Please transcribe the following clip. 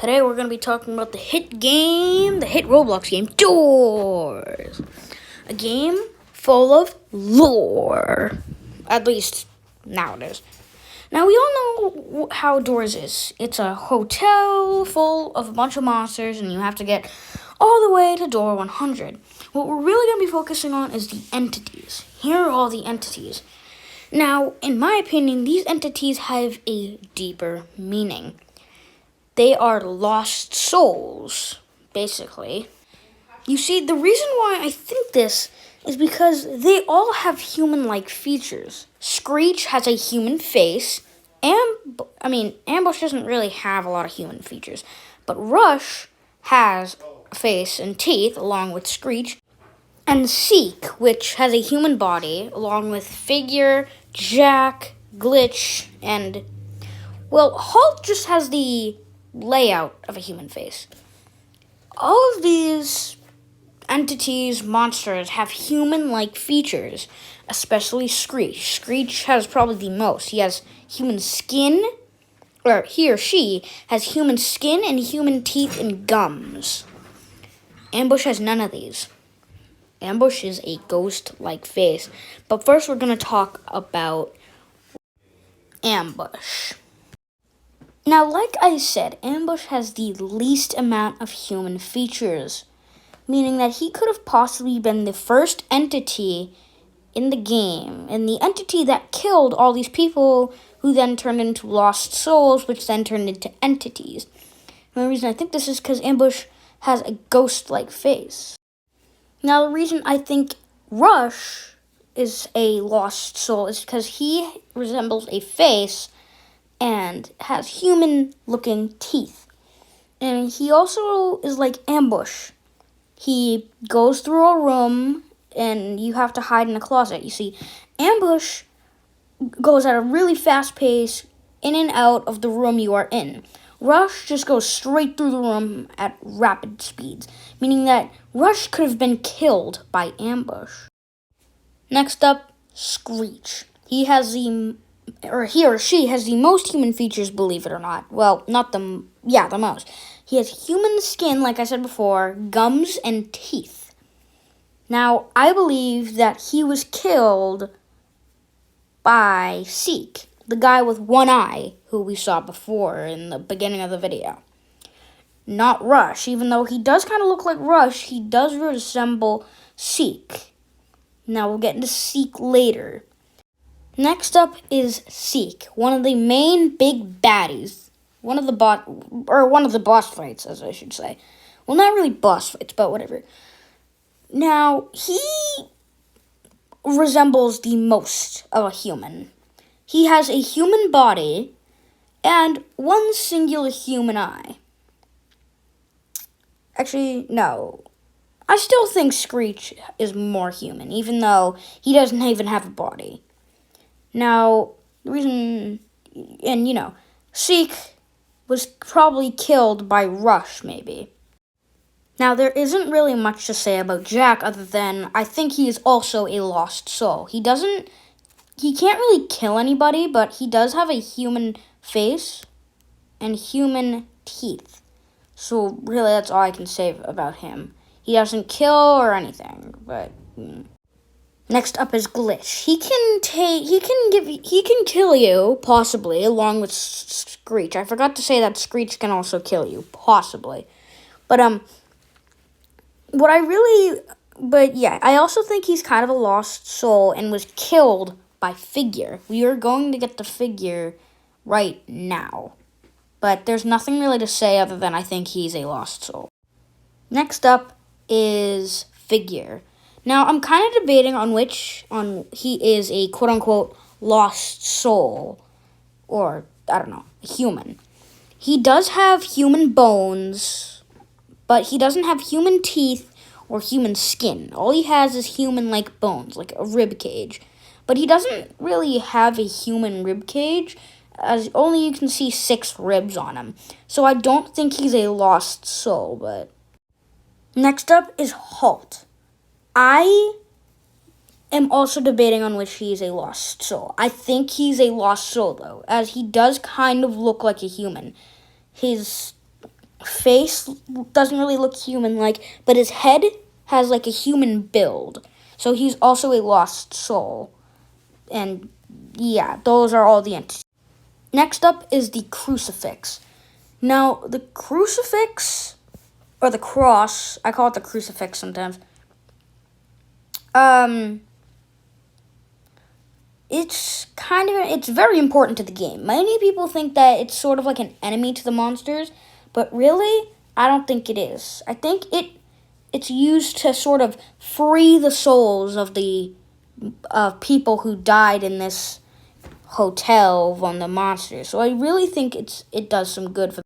Today we're going to be talking about the hit Roblox game, Doors. A game full of lore. At least now it is. Now we all know how Doors is. It's a hotel full of a bunch of monsters and you have to get all the way to door 100. What we're really going to be focusing on is the entities. Here are all the entities. Now, in my opinion, these entities have a deeper meaning. They are lost souls, basically. You see, the reason why I think this is because they all have human-like features. Screech has a human face. Ambush doesn't really have a lot of human features. But Rush has a face and teeth, along with Screech. And Seek, which has a human body, along with Figure, Jack, Glitch, and... well, Halt just has the layout of a human face. All of these entities, monsters, have human-like features, especially Screech. Screech has probably the most. He has human skin, or he or she has human skin and human teeth and gums. Ambush has none of these. Ambush is a ghost-like face. But first we're going to talk about Ambush. Now, like I said, Ambush has the least amount of human features, meaning that he could have possibly been the first entity in the game, and the entity that killed all these people who then turned into lost souls, which then turned into entities. And the reason I think this is because Ambush has a ghost-like face. Now, the reason I think Rush is a lost soul is because he resembles a face and has human-looking teeth. And he also is like Ambush. He goes through a room, and you have to hide in a closet. You see, Ambush goes at a really fast pace in and out of the room you are in. Rush just goes straight through the room at rapid speeds, meaning that Rush could have been killed by Ambush. Next up, Screech. He or she has the most human features, believe it or not. Well, the most. He has human skin, like I said before, gums, and teeth. Now, I believe that he was killed by Seek, the guy with one eye who we saw before in the beginning of the video. Not Rush. Even though he does kind of look like Rush, he does resemble Seek. Now, we'll get into Seek later. Next up is Seek, one of the main big baddies. One of the boss fights, as I should say. Well, not really boss fights, but whatever. Now, he resembles the most of a human. He has a human body and one singular human eye. Actually, no. I still think Screech is more human, even though he doesn't even have a body. Now, the reason, Seek was probably killed by Rush, maybe. Now, there isn't really much to say about Jack other than I think he is also a lost soul. He can't really kill anybody, but he does have a human face and human teeth. So, really, that's all I can say about him. He doesn't kill or anything, but... Next up is Glitch. He can kill you, possibly, along with Screech. I forgot to say that Screech can also kill you, possibly. But, I also think he's kind of a lost soul and was killed by Figure. We are going to get the Figure right now. But there's nothing really to say other than I think he's a lost soul. Next up is Figure. Now, I'm kind of debating on he is a quote-unquote lost soul, or, I don't know, human. He does have human bones, but he doesn't have human teeth or human skin. All he has is human-like bones, like a rib cage. But he doesn't really have a human rib cage, as only you can see 6 ribs on him. So I don't think he's a lost soul, but... Next up is Halt. I am also debating on which he is a lost soul. I think he's a lost soul, though, as he does kind of look like a human. His face doesn't really look human-like, but his head has like a human build. So he's also a lost soul. And yeah, those are all the entities. Next up is the crucifix. Now, the crucifix, or the cross, I call it the crucifix sometimes. It's very important to the game. Many people think that it's sort of like an enemy to the monsters, but really, I don't think it is. I think it's used to sort of free the souls of the people who died in this hotel from the monsters. So I really think it does some good for